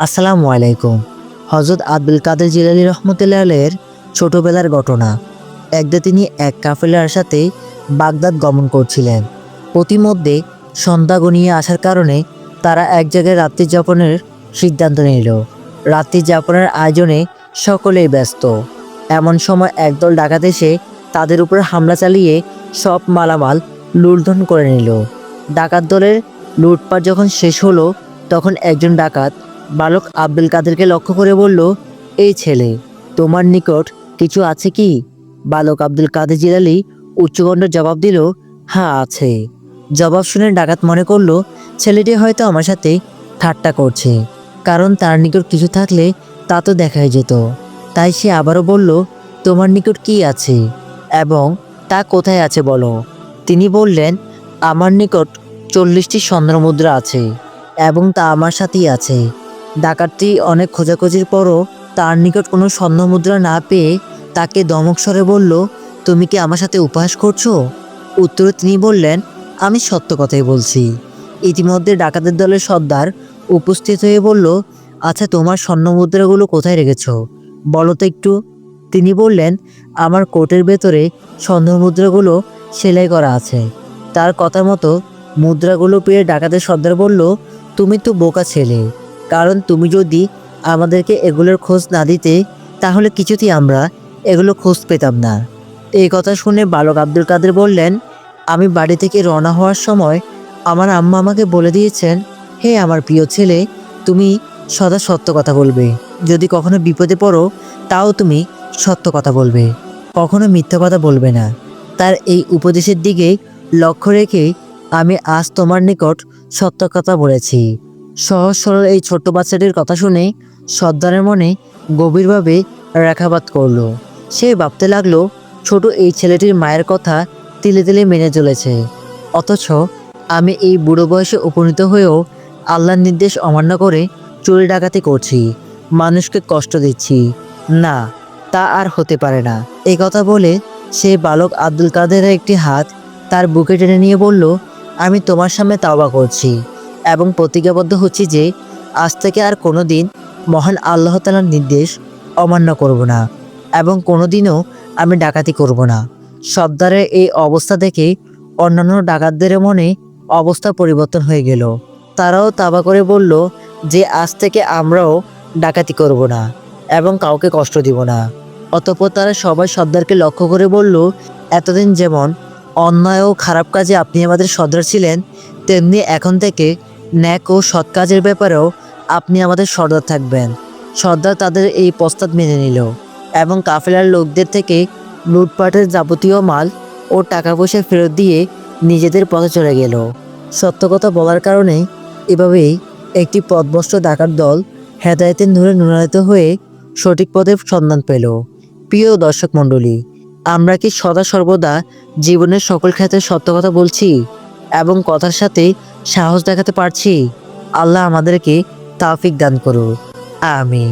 আসসালামু আলাইকুম। হযরত আব্দুল কাদের জিলানী রহমতুল্লাহ আলাইহির ছোটবেলার ঘটনা। একদা তিনি এক কাফেলার সাথে বাগদাদ গমন করছিলেন। পথিমধ্যে সন্ধ্যা ঘনিয়ে আসার কারণে তারা এক জায়গায় রাত্রি যাপনের সিদ্ধান্ত নিল। রাত্রি যাপনের আয়োজনে সকলেই ব্যস্ত। এমন সময় একদল ডাকাত এসে তাদের উপর হামলা চালিয়ে সব মালামাল লুণ্ঠন করে নিল। ডাকাত দলের লুটপাট যখন শেষ হলো, তখন একজন ডাকাত বালক আব্দুল কাদেরকে লক্ষ্য করে বলল, এই ছেলে, তোমার নিকট কিছু আছে কি? বালক আব্দুল কাদের জিলানী উচ্চকণ্ঠে জবাব দিল, হ্যাঁ আছে। জবাব শুনে ডাকাত মনে করলো ছেলেটি হয়তো আমার সাথে ঠাট্টা করছে, কারণ তার নিকট কিছু থাকলে তা তো দেখাই যেত। তাই সে আবারও বলল, তোমার নিকট কি আছে এবং তা কোথায় আছে বলো। তিনি বললেন, আমার নিকট 40টি স্বর্ণমুদ্রা আছে এবং তা আমার সাথেই আছে। ডাকাতটি অনেক খোঁজাখুঁজির পরও তার নিকট কোনো স্বর্ণমুদ্রা না পেয়ে তাকে দমক স্বরে বলল, তুমি কি আমার সাথে উপহাস করছো? উত্তরে তিনি বললেন, আমি সত্য কথাই বলছি। ইতিমধ্যে ডাকাতের দলের সর্দার উপস্থিত হয়ে বলল, আচ্ছা, তোমার স্বর্ণমুদ্রাগুলো কোথায় রেখেছো বলো তো একটু। তিনি বললেন, আমার কোটের ভেতরে স্বর্ণমুদ্রাগুলো সেলাই করা আছে। তার কথা মতো মুদ্রাগুলো পেয়ে ডাকাতের সর্দার বলল, তুমি তো বোকা ছেলে, কারণ তুমি যদি আমাদেরকে এগুলোর খোঁজ না দিতে, তাহলে কিছুতেই আমরা এগুলো খোঁজ পেতাম না। এই কথা শুনে বালক আব্দুল কাদের বললেন, আমি বাড়ি থেকে রওনা হওয়ার সময় আমার আম্মা আমাকে বলে দিয়েছেন, হে আমার প্রিয় ছেলে, তুমি সদা সত্য কথা বলবে। যদি কখনো বিপদে পড়ো, তাও তুমি সত্য কথা বলবে, কখনো মিথ্যা কথা বলবে না। তার এই উপদেশের দিকে লক্ষ্য রেখে আমি আজ তোমার নিকট সত্য কথা বলেছি। সহজ সরল এই ছোট্ট বাচ্চাটির কথা শুনে সর্দারের মনে গভীরভাবে রেখাপাত করলো। সে ভাবতে লাগলো, ছোট এই ছেলেটির মায়ের কথা তিলে তিলে মেনে চলেছে, অথচ আমি এই বুড়ো বয়সে উপনীত হয়েও আল্লাহর নির্দেশ অমান্য করে চুরি ডাকাতি করছি, মানুষকে কষ্ট দিচ্ছি। না, তা আর হতে পারে না। এই কথা বলে সে বালক আব্দুল কাদেরের একটি হাত তার বুকে টেনে নিয়ে বলল, আমি তোমার সামনে তাওবা করছি এবং প্রতিজ্ঞাবদ্ধ হচ্ছি যে আজ থেকে আর কোনো দিন মহান আল্লাহ তাআলার নির্দেশ অমান্য করব না এবং কোনোদিনও আমি ডাকাতি করব না। সর্দারের এই অবস্থা দেখে অন্যান্য ডাকাতদের মনে অবস্থা পরিবর্তন হয়ে গেল। তারাও তাওবা করে বলল যে আজ থেকে আমরাও ডাকাতি করব না এবং কাউকে কষ্ট দিব না। অতঃপর তারা সবাই সর্দারকে লক্ষ্য করে বলল, এতদিন যেমন অন্যায় ও খারাপ কাজে আপনি আমাদের সর্দার ছিলেন, তেমনি এখন থেকে ন্যাক ও সৎ কাজের ব্যাপারেও আপনি আমাদের সর্দার থাকবেন। সর্দার তাদের এই প্রস্তাব মেনে নিল এবং কাফেলার লোকদের থেকে লুটপাটের যাবতীয় মাল ও টাকা পয়সা ফেরত দিয়ে নিজেদের পথে চলে গেল। সত্য কথা বলার কারণে এভাবেই একটি পথভ্রষ্ট ডাকাত দল হেদায়েতের নূরে নূরান্বিত হয়ে সঠিক পথের সন্ধান পেল। প্রিয় দর্শক মণ্ডলী, আমরা কি সদা সর্বদা জীবনের সকল ক্ষেত্রে সত্য কথা বলছি এবং কথার সাথে সাহস দেখাতে পারছি? আল্লাহ আমাদেরকে তৌফিক দান করুন। আমিন।